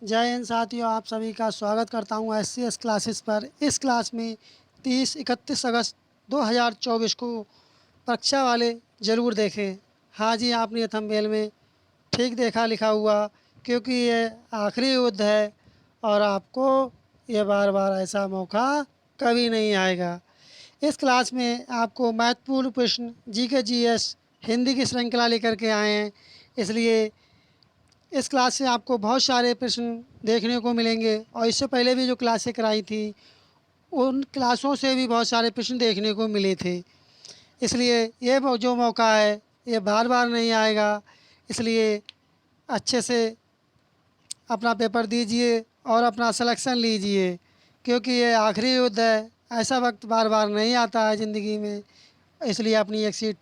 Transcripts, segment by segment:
जय हिंद साथियों, आप सभी का स्वागत करता हूं एससीएस क्लासेस पर। इस क्लास में 30-31 अगस्त 2024 को परीक्षा वाले ज़रूर देखें। हाँ जी, आपने थंबनेल में ठीक देखा लिखा हुआ, क्योंकि ये आखिरी युद्ध है और आपको ये बार बार ऐसा मौका कभी नहीं आएगा। इस क्लास में आपको महत्वपूर्ण प्रश्न जीके जीएस हिंदी की श्रृंखला लेकर के आए हैं, इसलिए इस क्लास से आपको बहुत सारे प्रश्न देखने को मिलेंगे और इससे पहले भी जो क्लासें कराई थी उन क्लासों से भी बहुत सारे प्रश्न देखने को मिले थे। इसलिए ये जो मौका है ये बार बार नहीं आएगा, इसलिए अच्छे से अपना पेपर दीजिए और अपना सिलेक्शन लीजिए, क्योंकि ये आखिरी युद्ध है। ऐसा वक्त बार बार नहीं आता है ज़िंदगी में, इसलिए अपनी एक सीट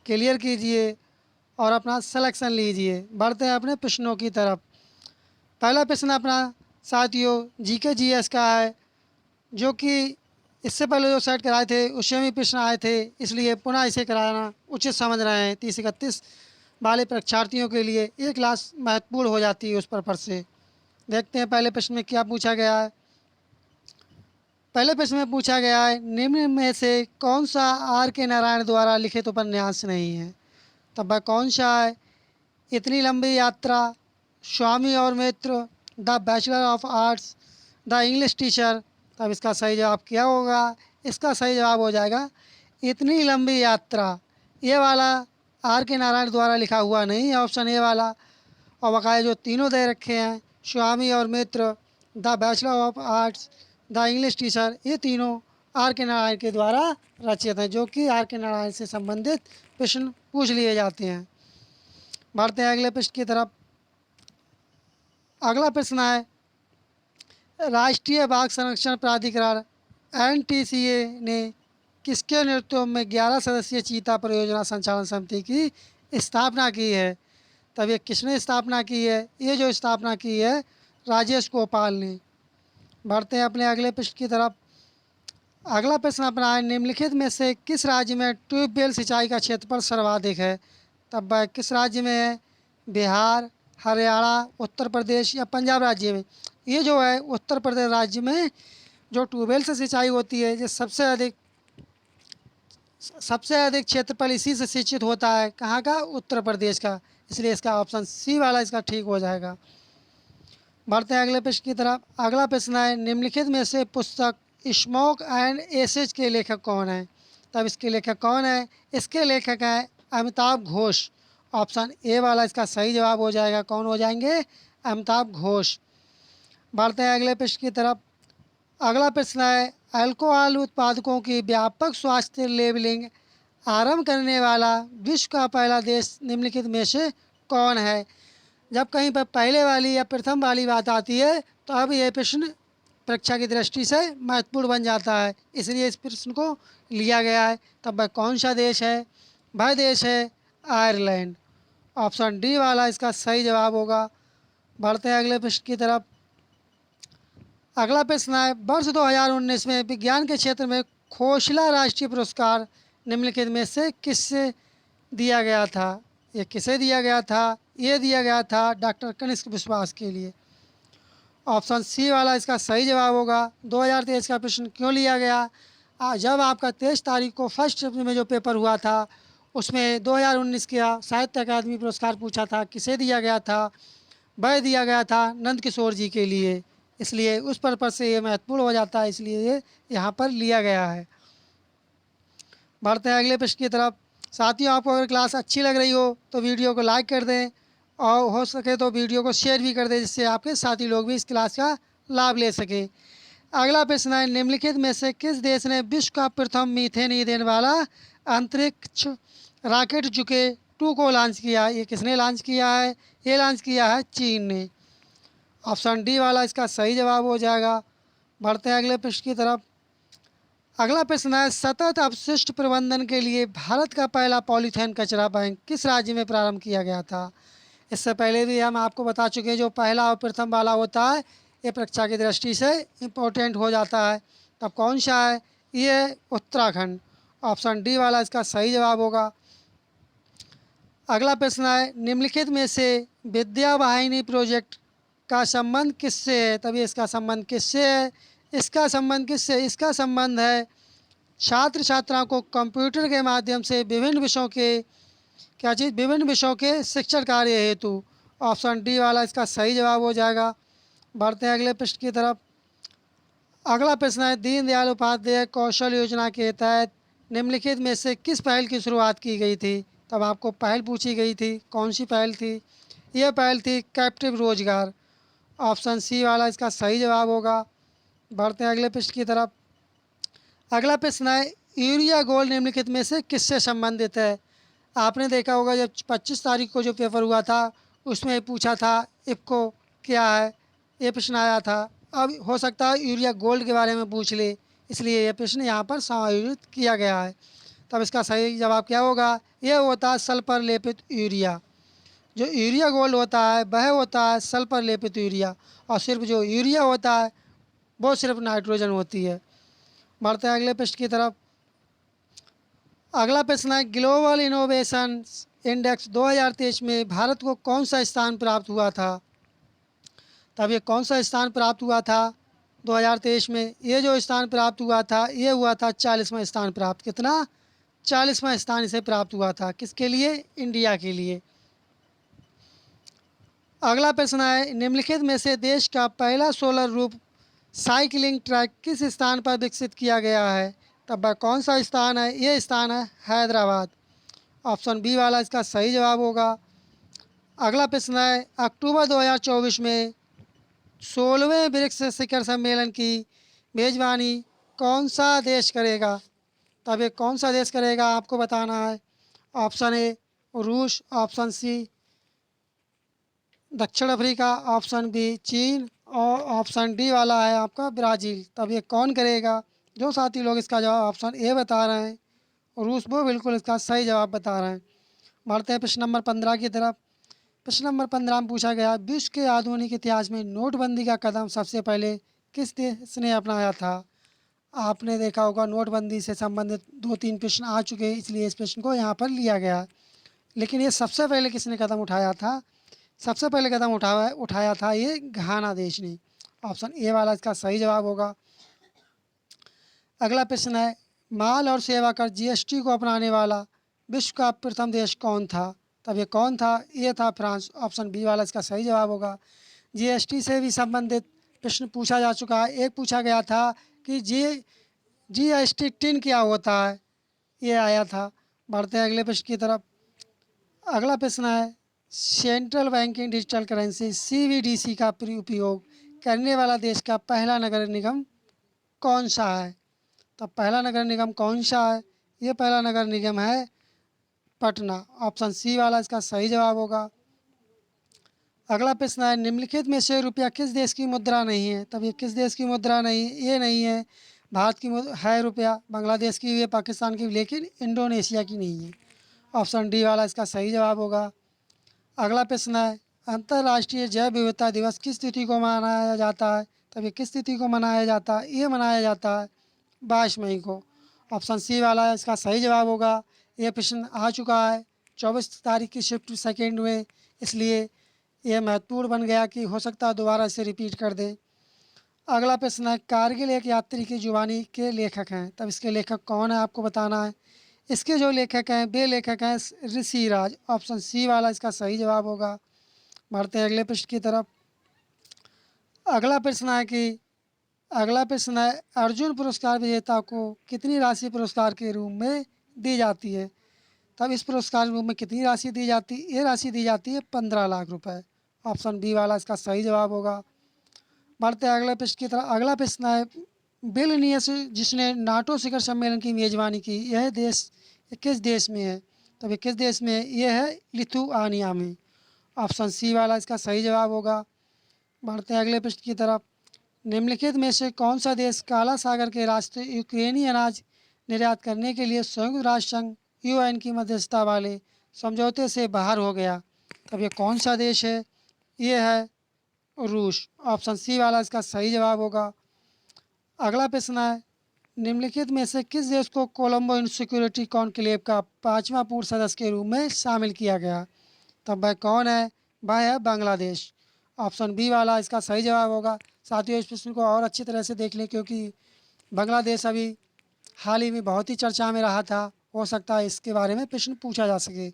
क्लियर कीजिए और अपना सिलेक्शन लीजिए। बढ़ते हैं अपने प्रश्नों की तरफ। पहला प्रश्न अपना साथियों जीके जीएस का है, जो कि इससे पहले जो सेट कराए थे उसमें भी प्रश्न आए थे, इसलिए पुनः इसे कराना उचित समझ रहे हैं। 30-31 वाले परीक्षार्थियों के लिए ये क्लास महत्वपूर्ण हो जाती है उस पर्पज़ से। देखते हैं पहले प्रश्न में क्या पूछा गया है। पहले प्रश्न में पूछा गया है, निम्न में से कौन सा आर के नारायण द्वारा लिखित उपन्यास नहीं है? तब वह कौन सा है? इतनी लंबी यात्रा, स्वामी और मित्र, the bachelor of arts, the English teacher. तब इसका सही जवाब क्या होगा? इसका सही जवाब हो जाएगा इतनी लंबी यात्रा। ये वाला आर के नारायण द्वारा लिखा हुआ नहीं है, ऑप्शन ए वाला। और बकाया जो तीनों दे रखे हैं, स्वामी और मित्र, the bachelor of arts, the English teacher, ये तीनों आर के नारायण के द्वारा रचित हैं, जो कि आर के नारायण से संबंधित प्रश्न पूछ लिए जाते हैं। बढ़ते हैं अगले प्रश्न की तरफ। अगला प्रश्न है, राष्ट्रीय बाघ संरक्षण प्राधिकरण एनटीसीए ने किसके नेतृत्व में 11 सदस्यीय चीता परियोजना संचालन समिति की स्थापना की है? तब ये किसने स्थापना की है? ये जो स्थापना की है राजेश गोपाल ने। बढ़ते हैं अपने अगले प्रश्न की तरफ। अगला प्रश्न अपना है, निम्नलिखित में से किस राज्य में ट्यूबवेल सिंचाई का क्षेत्रफल सर्वाधिक है? तब वह किस राज्य में है? बिहार, हरियाणा, उत्तर प्रदेश या पंजाब राज्य में? ये जो है उत्तर प्रदेश राज्य में जो ट्यूबवेल से सिंचाई होती है, ये सबसे अधिक क्षेत्रफल इसी से सिंचित होता है। कहाँ का? उत्तर प्रदेश का। इसलिए इसका ऑप्शन सी वाला इसका ठीक हो जाएगा। बढ़ते हैं अगले प्रश्न की तरफ। अगला प्रश्न है, निम्नलिखित में से पुस्तक स्मोक एंड एसेज के लेखक कौन है? तब इसके लेखक कौन है? इसके लेखक हैं अमिताभ घोष। ऑप्शन ए वाला इसका सही जवाब हो जाएगा। कौन हो जाएंगे? अमिताभ घोष। बढ़ते हैं अगले प्रश्न की तरफ। अगला प्रश्न है, अल्कोहल उत्पादकों की व्यापक स्वास्थ्य लेबलिंग आरंभ करने वाला विश्व का पहला देश निम्नलिखित में से कौन है? जब कहीं पर पहले वाली या प्रथम वाली बात आती है तो अब ये प्रश्न परीक्षा की दृष्टि से महत्वपूर्ण बन जाता है, इसलिए इस प्रश्न को लिया गया है। तब वह कौन सा देश है? वह देश है आयरलैंड। ऑप्शन डी वाला इसका सही जवाब होगा। बढ़ते हैं अगले प्रश्न की तरफ। अगला प्रश्न है, वर्ष 2019 में विज्ञान के क्षेत्र में खोसला राष्ट्रीय पुरस्कार निम्नलिखित में से किससे दिया गया था? ये किसे दिया गया था? ये दिया गया था डॉक्टर कनिष्क विश्वास के लिए। ऑप्शन सी वाला इसका सही जवाब होगा। 2023 का प्रश्न क्यों लिया गया? जब आपका 23 तारीख को फर्स्ट में जो पेपर हुआ था उसमें 2019 का साहित्य अकादमी पुरस्कार पूछा था, किसे दिया गया था? वह दिया गया था नंद किशोर जी के लिए, इसलिए उस पर्पज़ से ये महत्वपूर्ण हो जाता है, इसलिए ये यहाँ पर लिया गया है। बढ़ते हैं अगले प्रश्न की तरफ। साथियों, आपको अगर क्लास अच्छी लग रही हो तो वीडियो को लाइक कर दें और हो सके तो वीडियो को शेयर भी कर दें, जिससे आपके साथी लोग भी इस क्लास का लाभ ले सकें। अगला प्रश्न है, निम्नलिखित में से किस देश ने विश्व का प्रथम मीथेन ईंधन वाला अंतरिक्ष रॉकेट जुके 2 को लॉन्च किया? ये किसने लॉन्च किया है? ये लॉन्च किया है चीन ने। ऑप्शन डी वाला इसका सही जवाब हो जाएगा। बढ़ते हैं अगले प्रश्न की तरफ। अगला प्रश्न है, सतत अपशिष्ट प्रबंधन के लिए भारत का पहला पॉलीथीन कचरा बैंक किस राज्य में प्रारंभ किया गया था? इससे पहले भी हम आपको बता चुके हैं, जो पहला और प्रथम वाला होता है ये परीक्षा की दृष्टि से इम्पोर्टेंट हो जाता है। तब कौन सा है? ये उत्तराखंड। ऑप्शन डी वाला इसका सही जवाब होगा। अगला प्रश्न है, निम्नलिखित में से विद्या वाहिनी प्रोजेक्ट का संबंध किससे है? तभी इसका संबंध किससे है? इसका संबंध किससे? इसका संबंध है छात्र छात्राओं को कंप्यूटर के माध्यम से विभिन्न विषयों के क्या चीज़ विभिन्न विषयों के शिक्षण कार्य हेतु। ऑप्शन डी वाला इसका सही जवाब हो जाएगा। बढ़ते हैं अगले पृष्ठ की तरफ। अगला प्रश्न है दीनदयाल उपाध्याय कौशल योजना के तहत निम्नलिखित में से किस पहल की शुरुआत की गई थी? तब आपको पहल पूछी गई थी, कौन सी पहल थी? यह पहल थी कैप्टिव रोजगार। ऑप्शन सी वाला इसका सही जवाब होगा। बढ़ते हैं अगले पृष्ठ की तरफ। अगला प्रश्न है यूरिया गोल्ड निम्नलिखित में से किससे संबंधित है? आपने देखा होगा जब 25 तारीख को जो पेपर हुआ था उसमें पूछा था इफ़को क्या है, ये प्रश्न आया था। अब हो सकता है यूरिया गोल्ड के बारे में पूछ ले, इसलिए ये प्रश्न यहाँ पर समायोजित किया गया है। तब इसका सही जवाब क्या होगा? यह होता है सल्फर लेपित यूरिया। जो यूरिया गोल्ड होता है वह होता है सल्फर लेपित यूरिया, और सिर्फ जो यूरिया होता है वो सिर्फ नाइट्रोजन होती है। बढ़ते हैं अगले पृष्ठ की तरफ। अगला प्रश्न है ग्लोबल इनोवेशन इंडेक्स 2023 में भारत को कौन सा स्थान प्राप्त हुआ था? तब ये कौन सा स्थान प्राप्त हुआ था 2023 में? ये जो स्थान प्राप्त हुआ था ये हुआ था 40वां स्थान प्राप्त। कितना? 40वां स्थान इसे प्राप्त हुआ था। किसके लिए? इंडिया के लिए। अगला प्रश्न है निम्नलिखित में से देश का पहला सोलर रूफ साइकिलिंग ट्रैक किस स्थान पर विकसित किया गया है? तब वह कौन सा स्थान है? ये स्थान है हैदराबाद। ऑप्शन बी वाला इसका सही जवाब होगा। अगला प्रश्न है अक्टूबर 2024 में 16वें ब्रिक्स शिखर सम्मेलन की मेजबानी कौन सा देश करेगा? तब ये कौन सा देश करेगा आपको बताना है। ऑप्शन ए रूस, ऑप्शन सी दक्षिण अफ्रीका, ऑप्शन बी चीन और ऑप्शन डी वाला है आपका ब्राज़ील। तब ये कौन करेगा? जो साथी लोग इसका जवाब ऑप्शन ए बता रहे हैं रूस, वो बिल्कुल इसका सही जवाब बता रहे हैं। बढ़ते हैं प्रश्न नंबर 15 की तरफ। प्रश्न नंबर 15 में पूछा गया विश्व के आधुनिक इतिहास में नोटबंदी का कदम सबसे पहले किस देश ने अपनाया था? आपने देखा होगा नोटबंदी से संबंधित 2-3 प्रश्न आ चुके हैं, इसलिए इस प्रश्न को यहाँ पर लिया गया। लेकिन ये सबसे पहले किसने कदम उठाया था? सबसे पहले कदम उठाया था ये घाना देश ने। ऑप्शन ए वाला इसका सही जवाब होगा। अगला प्रश्न है माल और सेवा कर जीएसटी को अपनाने वाला विश्व का प्रथम देश कौन था? तब ये कौन था? ये था फ्रांस। ऑप्शन बी वाला इसका सही जवाब होगा। जीएसटी से भी संबंधित प्रश्न पूछा जा चुका है। एक पूछा गया था कि जीएसटी टिन क्या होता है, ये आया था। बढ़ते हैं अगले प्रश्न की तरफ। अगला प्रश्न है central banking digital currency CBDC का उपयोग करने वाला देश का पहला नगर निगम कौन सा है? तब पहला नगर निगम कौन सा है? ये पहला नगर निगम है पटना। ऑप्शन सी वाला इसका सही जवाब होगा। अगला प्रश्न है निम्नलिखित में से रुपया किस देश की मुद्रा नहीं है? तब ये किस देश की मुद्रा नहीं? ये नहीं है भारत की है रुपया, बांग्लादेश की भी है, पाकिस्तान की भी, लेकिन इंडोनेशिया की नहीं है। ऑप्शन डी वाला इसका सही जवाब होगा। अगला प्रश्न है अंतर्राष्ट्रीय जैव विविधता दिवस किस तिथि को मनाया जाता है? तब ये किस तिथि को मनाया जाता है? ये मनाया जाता है 22 मई को। ऑप्शन सी वाला इसका सही जवाब होगा। ये प्रश्न आ चुका है 24 तारीख की शिफ्ट सेकेंड में, इसलिए ये महत्वपूर्ण बन गया कि हो सकता है दोबारा इसे रिपीट कर दें। अगला प्रश्न है कारगिल एक यात्री की जुबानी के लेखक हैं। तब इसके लेखक कौन है आपको बताना है। इसके जो लेखक हैं वे लेखक हैं ऋषिराज। ऑप्शन सी वाला इसका सही जवाब होगा। बढ़ते हैं अगले प्रश्न की तरफ। अगला प्रश्न है कि अगला प्रश्न है अर्जुन पुरस्कार विजेता को कितनी राशि पुरस्कार के रूप में दी जाती है? तब इस पुरस्कार के रूप में कितनी राशि दी जाती है? ये राशि दी जाती है 15 लाख रुपए। ऑप्शन बी वाला इसका सही जवाब होगा। बढ़ते हैं अगले प्रश्न की तरफ। अगला प्रश्न है विल्नियस जिसने नाटो शिखर सम्मेलन की मेजबानी की यह देश किस देश में है? तब ये किस देश में है? ये है लिथुआनिया में। ऑप्शन सी वाला इसका सही जवाब होगा। बढ़ते हैं अगले प्रश्न की तरफ। निम्नलिखित में से कौन सा देश काला सागर के रास्ते यूक्रेनी अनाज निर्यात करने के लिए संयुक्त राष्ट्र संघ यूएन की मध्यस्थता वाले समझौते से बाहर हो गया? तब ये कौन सा देश है? ये है रूस। ऑप्शन सी वाला इसका सही जवाब होगा। अगला प्रश्न है निम्नलिखित में से किस देश को कोलंबो सिक्योरिटी कॉन्क्लेव का 5वां पूर्ण सदस्य के रूप में शामिल किया गया? तब वह कौन है? वह है बांग्लादेश। ऑप्शन बी वाला इसका सही जवाब होगा। साथियों, इस प्रश्न को और अच्छी तरह से देख लें, क्योंकि बांग्लादेश अभी हाल ही में बहुत ही चर्चा में रहा था। हो सकता है इसके बारे में प्रश्न पूछा जा सके,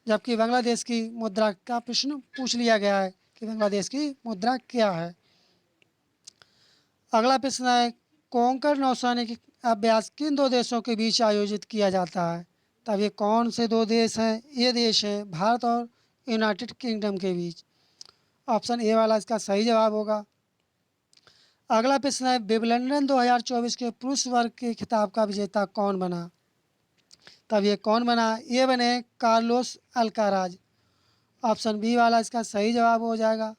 जबकि बांग्लादेश की मुद्रा का प्रश्न पूछ लिया गया है कि बांग्लादेश की मुद्रा क्या है। अगला प्रश्न है, कोंकण नौसैनिक अभ्यास किन दो देशों के बीच आयोजित किया जाता है? तब ये कौन से दो देश हैं? ये देश हैं भारत और यूनाइटेड किंगडम के बीच। ऑप्शन ए वाला इसका सही जवाब होगा। अगला प्रश्न है, विंबलडन 2024 के पुरुष वर्ग के खिताब का विजेता कौन बना? तब ये कौन बना? ये बने कार्लोस अल्काराज। ऑप्शन बी वाला इसका सही जवाब हो जाएगा।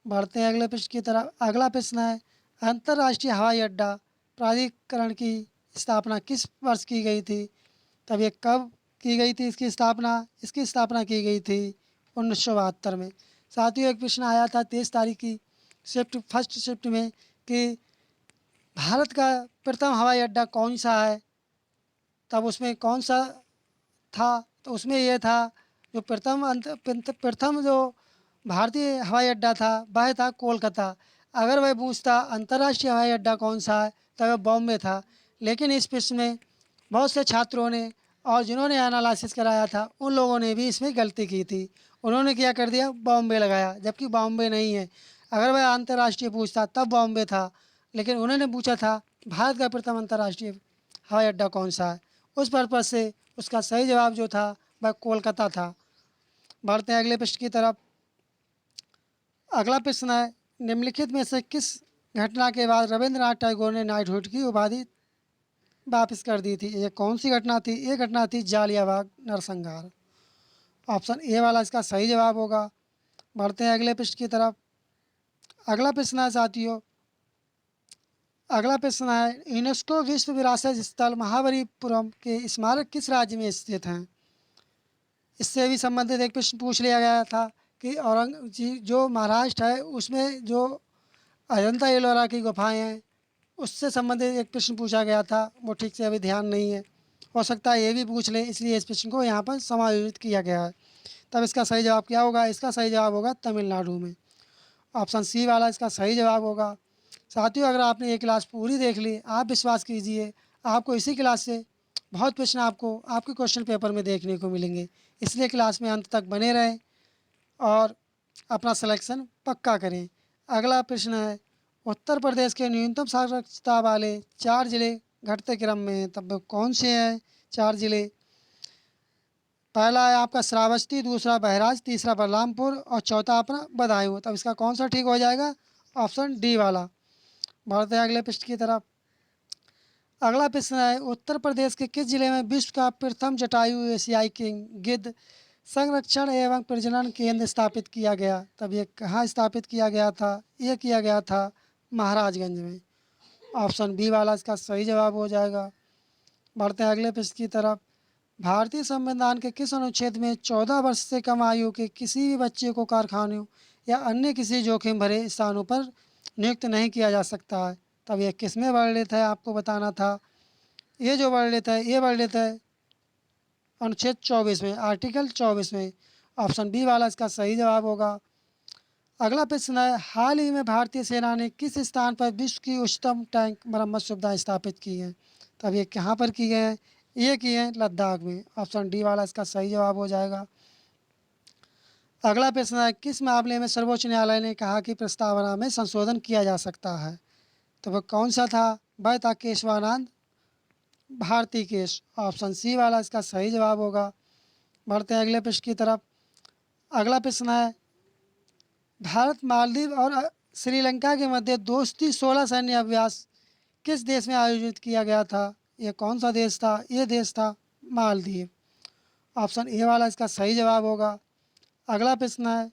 बढ़ते हैं अगले प्रश्न की तरफ। अगला प्रश्न है, अंतर्राष्ट्रीय हवाई अड्डा प्राधिकरण की स्थापना किस वर्ष की गई थी? तब ये कब की गई थी इसकी स्थापना? इसकी स्थापना की गई थी 1972 में। साथियों, एक प्रश्न आया था 23 तारीख की फर्स्ट शिफ्ट में कि भारत का प्रथम हवाई अड्डा कौन सा है? तब उसमें कौन सा था? तो उसमें यह था, जो प्रथम जो भारतीय हवाई अड्डा था वह था कोलकाता। अगर वह पूछता अंतर्राष्ट्रीय हवाई अड्डा कौन सा है, तो वह बॉम्बे था। लेकिन इस प्रश्न में बहुत से छात्रों ने और जिन्होंने एनालिसिस कराया था उन लोगों ने भी इसमें गलती की थी। उन्होंने क्या कर दिया, बॉम्बे लगाया, जबकि बॉम्बे नहीं है। अगर वह अंतर्राष्ट्रीय पूछता तब बॉम्बे था, लेकिन उन्होंने पूछा था भारत का प्रथम अंतर्राष्ट्रीय हवाई अड्डा कौन सा है। उस पर्पज़ से उसका सही जवाब जो था वह कोलकाता था। बढ़ते हैं अगले प्रश्न की तरफ। अगला प्रश्न है, निम्नलिखित में से किस घटना के बाद रविंद्रनाथ टैगोर ने नाइटहुड की उपाधि वापस कर दी थी? ये कौन सी घटना थी? ये घटना थी जालियांवाला नरसंहार। ऑप्शन ए वाला इसका सही जवाब होगा। बढ़ते हैं अगले प्रश्न की तरफ। अगला प्रश्न है साथियों, अगला प्रश्न है, यूनेस्को विश्व विरासत स्थल महाबलीपुरम के स्मारक किस राज्य में स्थित हैं? इससे भी संबंधित एक प्रश्न पूछ लिया गया था कि औरंगजेब जो महाराष्ट्र है उसमें जो अजंता एलोरा की गुफाएं हैं उससे संबंधित एक प्रश्न पूछा गया था। वो ठीक से अभी ध्यान नहीं है, हो सकता है ये भी पूछ लें, इसलिए इस प्रश्न को यहाँ पर समायोजित किया गया है। तब इसका सही जवाब क्या होगा? इसका सही जवाब होगा तमिलनाडु में। ऑप्शन सी वाला इसका सही जवाब होगा। साथियों, अगर आपने ये क्लास पूरी देख ली, आप विश्वास कीजिए आपको इसी क्लास से बहुत प्रश्न आपको आपके क्वेश्चन पेपर में देखने को मिलेंगे। इसलिए क्लास में अंत तक बने रहें और अपना सिलेक्शन पक्का करें। अगला प्रश्न है, उत्तर प्रदेश के न्यूनतम साक्षरता वाले 4 जिले घटते क्रम में हैं। तब वो कौन से हैं 4 जिले? पहला है आपका श्रावस्ती, दूसरा बहराइच, तीसरा बलरामपुर और चौथा अपना बदायूं। तब इसका कौन सा ठीक हो जाएगा? ऑप्शन डी वाला। बढ़ते हैं अगले प्रश्न की तरफ। अगला प्रश्न है, उत्तर प्रदेश के किस जिले में विश्व का प्रथम जटायु एशियाई किंग गिद्ध संरक्षण एवं प्रजनन केंद्र स्थापित किया गया? तब ये कहाँ स्थापित किया गया था? ये किया गया था महाराजगंज में। ऑप्शन बी वाला इसका सही जवाब हो जाएगा। बढ़ते हैं अगले प्रश्न की तरफ। भारतीय संविधान के किस अनुच्छेद में 14 वर्ष से कम आयु के किसी भी बच्चे को कारखानों या अन्य किसी जोखिम भरे स्थानों पर नियुक्त नहीं किया जा सकता है? तब यह किस में वर्णित है आपको बताना था। ये जो वर्णित है ये वर्णित है अनुच्छेद 24 में, आर्टिकल 24 में। ऑप्शन बी वाला इसका सही जवाब होगा। अगला प्रश्न है, हाल ही में भारतीय सेना ने किस स्थान पर विश्व की उच्चतम टैंक मरम्मत सुविधा स्थापित की है? तब ये कहाँ पर की गए हैं? ये किए हैं लद्दाख में। ऑप्शन डी वाला इसका सही जवाब हो जाएगा। अगला प्रश्न है, किस मामले में सर्वोच्च न्यायालय ने कहा कि प्रस्तावना में संशोधन किया जा सकता है? तो वह कौन सा था? वह था Keshavananda Bharati case. Option C वाला इसका सही जवाब होगा। बढ़ते हैं अगले प्रश्न की तरफ। अगला प्रश्न है, भारत मालदीव और श्रीलंका के मध्य दोस्ती 16 सैन्य अभ्यास किस देश में आयोजित किया गया था? ये कौन सा देश था? ये देश था मालदीव। ऑप्शन ए वाला इसका सही जवाब होगा। अगला प्रश्न है,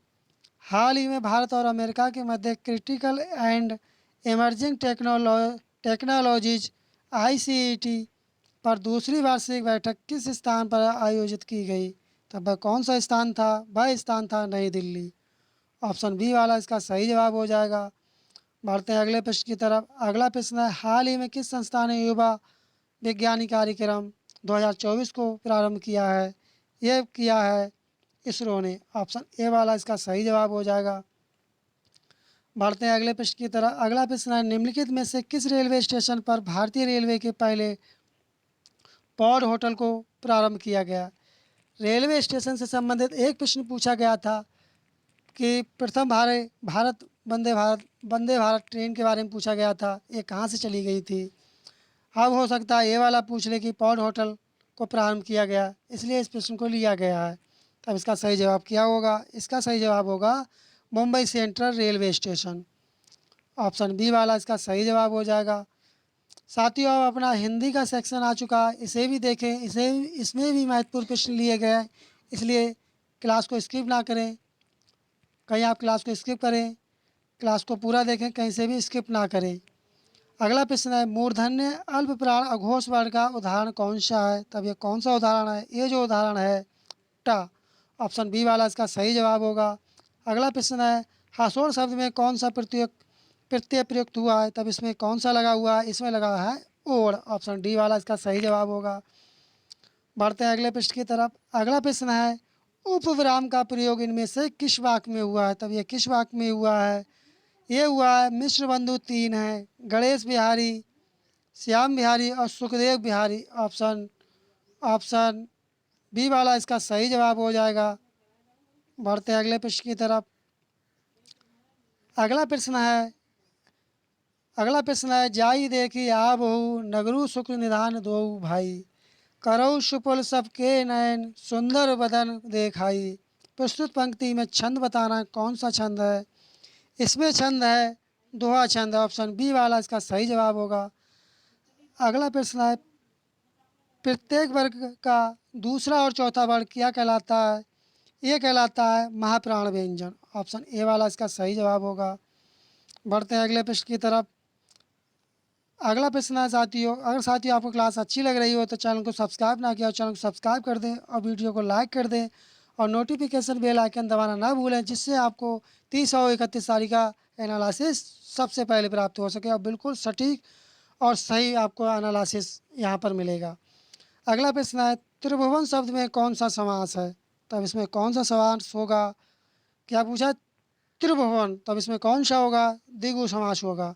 हाल ही में भारत और अमेरिका के मध्य क्रिटिकल एंड इमर्जिंग टेक्नोलॉजीज आईसीईटी पर दूसरी वार्षिक बैठक किस स्थान पर आयोजित की गई? तब वह कौन सा स्थान था? वह स्थान था नई दिल्ली। ऑप्शन बी वाला इसका सही जवाब हो जाएगा। बढ़ते हैं अगले प्रश्न की तरफ। अगला प्रश्न है, हाल ही में किस संस्था ने युवा विज्ञानी कार्यक्रम 2024 को प्रारंभ किया है? ये किया है इसरो ने। ऑप्शन ए वाला इसका सही जवाब हो जाएगा। बढ़ते हैं अगले प्रश्न की तरफ। अगला प्रश्न है, निम्नलिखित में से किस रेलवे स्टेशन पर भारतीय रेलवे के पहले पॉड होटल को प्रारंभ किया गया? रेलवे स्टेशन से संबंधित एक प्रश्न पूछा गया था कि प्रथम वंदे भारत ट्रेन के बारे में पूछा गया था, ये कहाँ से चली गई थी। अब हो सकता है ये वाला पूछ ले कि पॉड होटल को प्रारंभ किया गया, इसलिए इस प्रश्न को लिया गया है। तब इसका सही जवाब क्या होगा? इसका सही जवाब होगा Mumbai central railway station. Option B वाला इसका सही जवाब हो जाएगा। साथियों, अब अपना हिंदी का सेक्शन आ चुका है, इसे भी देखें। इसमें भी महत्वपूर्ण प्रश्न लिए गए हैं, इसलिए क्लास को स्किप ना करें। कहीं आप क्लास को स्किप करें, क्लास को पूरा देखें, कहीं से भी स्किप ना करें। अगला प्रश्न है, मूर्धन्य अल्प प्राण अघोष वर्ण का उदाहरण कौन सा है? तब ये कौन सा उदाहरण है? ये जो उदाहरण है टा। ऑप्शन बी वाला इसका सही जवाब होगा। अगला प्रश्न है, हासोड़ शब्द में कौन सा प्रत्यय प्रयुक्त हुआ है? तब इसमें कौन सा लगा हुआ है? इसमें लगा है ओढ़। ऑप्शन डी वाला इसका सही जवाब होगा। बढ़ते हैं अगले प्रश्न की तरफ। अगला प्रश्न है, उपविराम का प्रयोग इनमें से किस वाक्य में हुआ है? तब ये किस वाक्य में हुआ है? ये हुआ है, मिश्र बंधु तीन हैं, गणेश बिहारी, श्याम बिहारी और Sukhdev Bihari. Option option B वाला इसका सही जवाब हो जाएगा। बढ़ते हैं अगले प्रश्न की तरफ। अगला प्रश्न है अगला प्रश्न है, जाई देखी आ बहू नगरू शुक्र निधान दो भाई, करऊ सुपुल सबके नयन सुंदर बदन देखाई। प्रस्तुत पंक्ति में छंद बताना, कौन सा छंद है? इसमें छंद है दोहा छंद। ऑप्शन बी वाला इसका सही जवाब होगा। अगला प्रश्न है, प्रत्येक वर्ग का दूसरा और चौथा वर्ग क्या कहलाता है? ये कहलाता है महाप्राण व्यंजन। ऑप्शन ए वाला इसका सही जवाब होगा। बढ़ते हैं अगले प्रश्न की तरफ। अगला प्रश्न है साथियों, अगर साथियों आपको क्लास अच्छी लग रही हो तो चैनल को सब्सक्राइब ना किया, चैनल को सब्सक्राइब कर दें और वीडियो को लाइक कर दें और नोटिफिकेशन बेल आइकन दबाना ना भूलें, जिससे आपको 30 और 31 तारीख का एनालिसिस सबसे पहले प्राप्त हो सके और बिल्कुल सटीक और सही आपको एनालिसिस यहाँ पर मिलेगा। अगला प्रश्न है, त्रिभुवन शब्द में कौन सा समास है? तब इसमें कौन सा समास होगा? क्या पूछा? त्रिभुवन, तब इसमें कौन सा होगा? द्विगु समास होगा।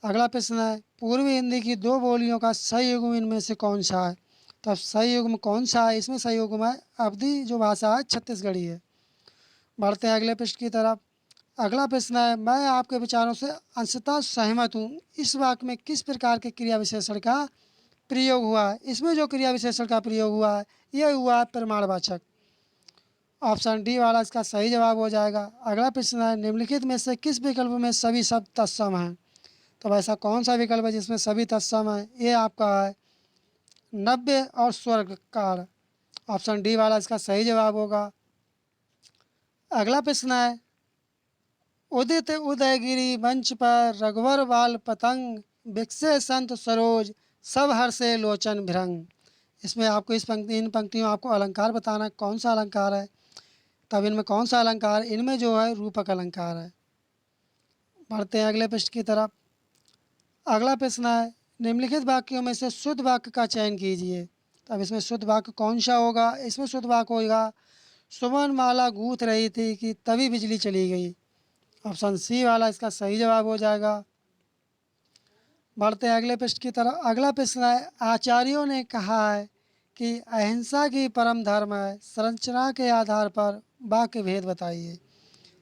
अगला प्रश्न है, पूर्वी हिंदी की दो बोलियों का सही युग्म इनमें से कौन सा है? तब सही युग्म कौन सा है? इसमें सही युग्म है अवधी जो भाषा है छत्तीसगढ़ी है। बढ़ते हैं अगले प्रश्न की तरफ। अगला प्रश्न है, मैं आपके विचारों से अंशतः सहमत हूँ, इस वाक्य में किस प्रकार के क्रिया विशेषण का प्रयोग हुआ है? इसमें जो क्रिया विशेषण का प्रयोग हुआ है यह हुआ है प्रमाणवाचक। ऑप्शन डी वाला इसका सही जवाब हो जाएगा। अगला प्रश्न है, निम्नलिखित में से किस विकल्प में सभी शब्द तत्सम हैं? तो ऐसा कौन सा विकल्प है जिसमें सभी तत्सम है? ये आपका है नव्य और स्वर्गकार। ऑप्शन डी वाला इसका सही जवाब होगा। अगला प्रश्न है, उदित उदयगिरी मंच पर रघुवर बाल पतंग, बिकसे संत सरोज सब हर्षे लोचन भृंग। इसमें आपको इन पंक्तियों आपको अलंकार बताना है, कौन सा अलंकार है? तब इनमें कौन सा अलंकार? इनमें जो है रूपक अलंकार है। बढ़ते हैं अगले प्रश्न की तरफ। अगला प्रश्न है, निम्नलिखित वाक्यों में से शुद्ध वाक्य का चयन कीजिए। तब इसमें शुद्ध वाक्य कौन सा होगा? इसमें शुद्ध वाक्य होगा, सुमन माला गूंथ रही थी कि तभी बिजली चली गई। ऑप्शन सी वाला इसका सही जवाब हो जाएगा। बढ़ते हैं अगले प्रश्न की तरफ। अगला प्रश्न है, आचार्यों ने कहा है कि अहिंसा की परम धर्म है, संरचना के आधार पर वाक्य भेद बताइए।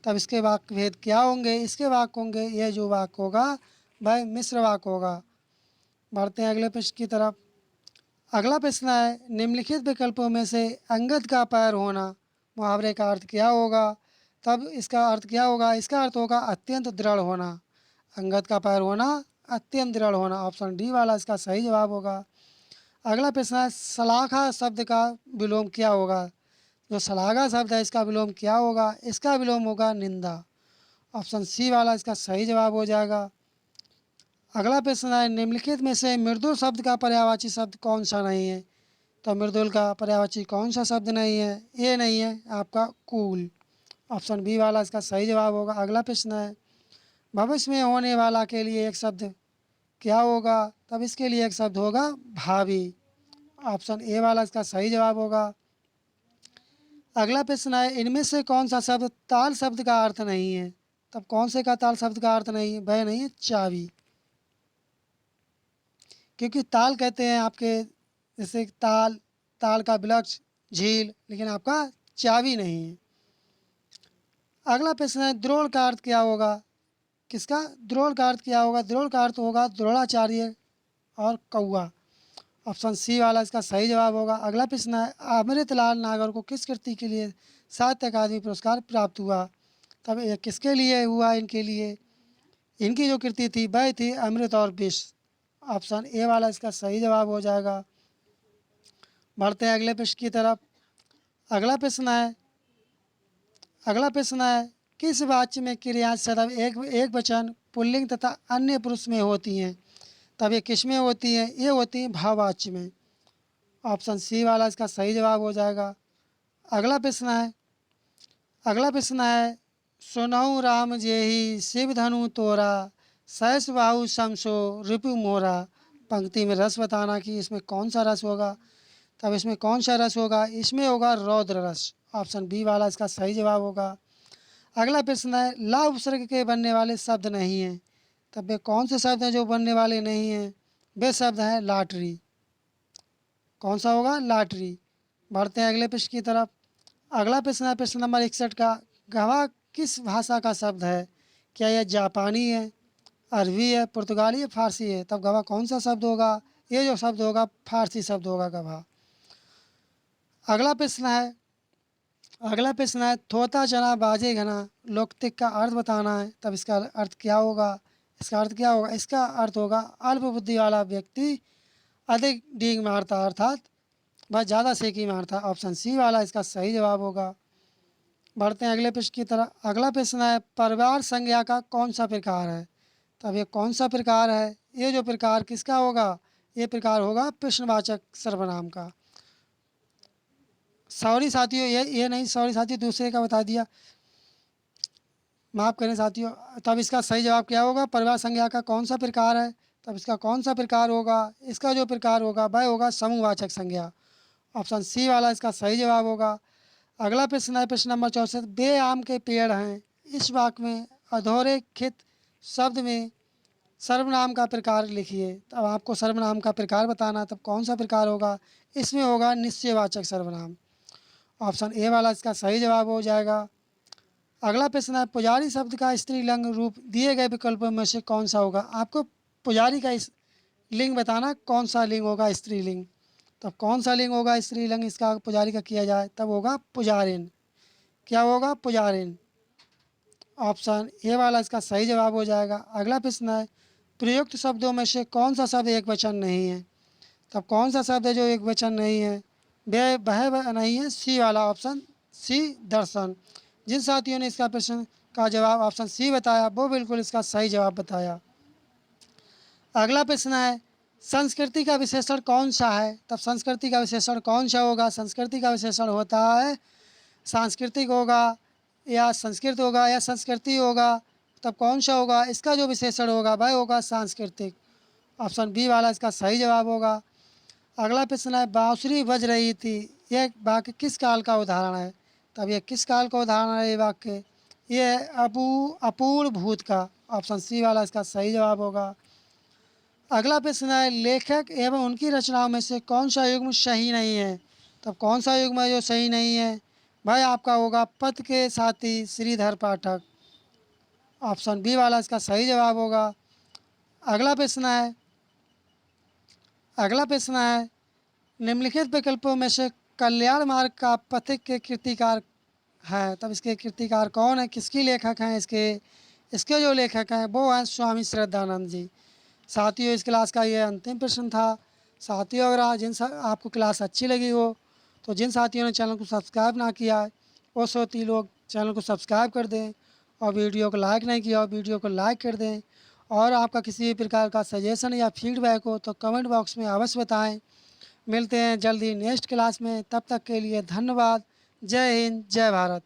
तब इसके वाक्य भेद क्या होंगे? इसके वाक्य होंगे, यह जो वाक्य होगा वह मिश्र वाक्य होगा। बढ़ते हैं अगले प्रश्न की तरफ। अगला प्रश्न है, निम्नलिखित विकल्पों में से अंगद का पैर होना मुहावरे का अर्थ क्या होगा? तब इसका अर्थ क्या होगा? इसका अर्थ होगा अत्यंत दृढ़ होना। अंगद का पैर होना अत्यंत दृढ़ होना। ऑप्शन डी वाला इसका सही जवाब होगा। अगला प्रश्न है, सलाखा शब्द का विलोम क्या होगा? जो सलाखा शब्द है इसका विलोम क्या होगा? इसका विलोम होगा निंदा। ऑप्शन सी वाला इसका सही जवाब हो जाएगा। अगला प्रश्न है, निम्नलिखित में से मृदुल शब्द का पर्यायवाची शब्द कौन सा नहीं है? तो मृदुल का पर्यायवाची कौन सा शब्द नहीं है? ये नहीं है आपका कूल। ऑप्शन बी वाला इसका सही जवाब होगा। अगला प्रश्न है, भविष्य में होने वाला के लिए एक शब्द क्या होगा? तब इसके लिए एक शब्द होगा भावी। ऑप्शन ए वाला इसका सही जवाब होगा। अगला प्रश्न है, इनमें से कौन सा शब्द ताल शब्द का अर्थ नहीं है? तब कौन से का ताल शब्द का अर्थ नहीं है, वह नहीं है चाबी। क्योंकि ताल कहते हैं आपके जैसे ताल, ताल का वृक्ष, झील, लेकिन आपका चाबी नहीं है। अगला प्रश्न है द्रोण का अर्थ क्या होगा? किसका? द्रोण का अर्थ क्या होगा? द्रोण का अर्थ होगा द्रोणाचार्य और कौआ। ऑप्शन सी वाला इसका सही जवाब होगा। अगला प्रश्न है अमृतलाल नागर को किस कृति के लिए साहित्य अकादमी पुरस्कार प्राप्त हुआ? तब ये किसके लिए हुआ? इनके लिए, इनकी जो कृति थी वह थी अमृत और विष। ऑप्शन ए वाला इसका सही जवाब हो जाएगा। बढ़ते हैं अगले प्रश्न की तरफ। अगला प्रश्न है किस वाच्य में क्रियाएं सदैव एक वचन पुल्लिंग तथा अन्य पुरुष में होती हैं? तब ये किस में होती हैं? ये होती हैं भाववाच्य में। ऑप्शन सी वाला इसका सही जवाब हो जाएगा। अगला प्रश्न है सुनहु राम जेहि शिव धनु तोरा सहस बाहु शमसो रिपु मोरा। पंक्ति में रस बताना कि इसमें कौन सा रस होगा। तब इसमें कौन सा रस होगा? इसमें होगा रौद्र रस। ऑप्शन बी वाला इसका सही जवाब होगा। अगला प्रश्न है ला उपसर्ग के बनने वाले शब्द नहीं हैं। तब वे कौन से शब्द हैं जो बनने वाले नहीं हैं? वे शब्द हैं लाटरी। कौन सा होगा? लाटरी। बढ़ते हैं अगले प्रश्न की तरफ। अगला प्रश्न है प्रश्न नंबर 61 का गवाह किस भाषा का शब्द है? क्या यह जापानी है, अरबी है, पुर्तगाली है, फारसी है? तब गवाह कौन सा शब्द होगा? ये जो शब्द होगा फारसी शब्द होगा गवाह। अगला प्रश्न है थोता चना बाजे घना लोकतिक का अर्थ बताना है। तब इसका अर्थ क्या होगा? इसका अर्थ होगा अल्प बुद्धि वाला व्यक्ति अधिक डींग मारता, अर्थात वह ज़्यादा सेकी मारता। ऑप्शन सी वाला इसका सही जवाब होगा। बढ़ते हैं अगले प्रश्न की तरफ। अगला प्रश्न है परिवार संज्ञा का कौन सा प्रकार है? तब ये कौन सा प्रकार है? ये जो प्रकार किसका होगा? ये प्रकार होगा प्रश्नवाचक सर्वनाम का। सॉरी साथियों, ये नहीं, सॉरी साथियों, दूसरे का बता दिया, माफ़ करें साथियों। तब इसका सही जवाब क्या होगा? परिवार संज्ञा का कौन सा प्रकार है? तब इसका कौन सा प्रकार होगा? इसका जो प्रकार होगा वह होगा समूहवाचक संज्ञा। ऑप्शन सी वाला इसका सही जवाब होगा। अगला प्रश्न है प्रश्न नंबर 64 बे आम के पेड़ हैं इस वाक्य में अधोरेखित शब्द में सर्वनाम का प्रकार लिखिए। तब आपको सर्वनाम का प्रकार बताना। तब कौन सा प्रकार होगा? इसमें होगा निश्चयवाचक सर्वनाम। ऑप्शन ए वाला इसका सही जवाब हो जाएगा। अगला प्रश्न है पुजारी शब्द का स्त्रीलिंग रूप दिए गए विकल्पों में से कौन सा होगा? आपको पुजारी का इस लिंग बताना, कौन सा लिंग होगा स्त्रीलिंग। तब कौन सा लिंग होगा स्त्रीलिंग इसका पुजारी का किया जाए? तब होगा पुजारिन। क्या होगा? पुजारिन। ऑप्शन ए वाला इसका सही जवाब हो जाएगा। अगला प्रश्न है प्रयुक्त शब्दों में से कौन सा शब्द एक वचन नहीं है? तब कौन सा शब्द है जो एक वचन नहीं है? वह नहीं है सी वाला, ऑप्शन सी दर्शन। जिन साथियों ने इसका प्रश्न का जवाब ऑप्शन सी बताया वो बिल्कुल इसका सही जवाब बताया। अगला प्रश्न है संस्कृति का विशेषण कौन सा है? तब संस्कृति का विशेषण कौन सा होगा? संस्कृति का विशेषण होता है सांस्कृतिक होगा या संस्कृत होगा या संस्कृति होगा। तब कौन सा होगा? इसका जो विशेषण होगा वह होगा सांस्कृतिक। ऑप्शन बी वाला इसका सही जवाब होगा। अगला प्रश्न है बांसुरी बज रही थी यह वाक्य किस काल का उदाहरण है? तब यह किस काल का उदाहरण है? ये वाक्य ये है अपूर्ण भूत का। ऑप्शन सी वाला इसका सही जवाब होगा। अगला प्रश्न है लेखक एवं उनकी रचनाओं में से कौन सा युग्म सही नहीं है? तब कौन सा युग्म है जो सही नहीं है? भाई आपका होगा पथ के साथी श्रीधर पाठक। ऑप्शन बी वाला इसका सही जवाब होगा। अगला प्रश्न है निम्नलिखित विकल्पों में से कल्याण मार्ग का पथिक के कृतिकार है। तब इसके कृतिकार कौन है? किसकी लेखक हैं? इसके जो लेखक हैं वो हैं स्वामी श्रद्धानंद जी। साथियों इस क्लास का ये अंतिम प्रश्न था। साथियों अगर आपको क्लास अच्छी लगी हो तो जिन साथियों ने चैनल को सब्सक्राइब ना किया है वो सोती लोग चैनल को सब्सक्राइब कर दें और वीडियो को लाइक नहीं किया हो वीडियो को लाइक कर दें। और आपका किसी भी प्रकार का सजेशन या फीडबैक हो तो कमेंट बॉक्स में अवश्य बताएं। मिलते हैं जल्दी नेक्स्ट क्लास में, तब तक के लिए धन्यवाद। जय हिंद, जय भारत।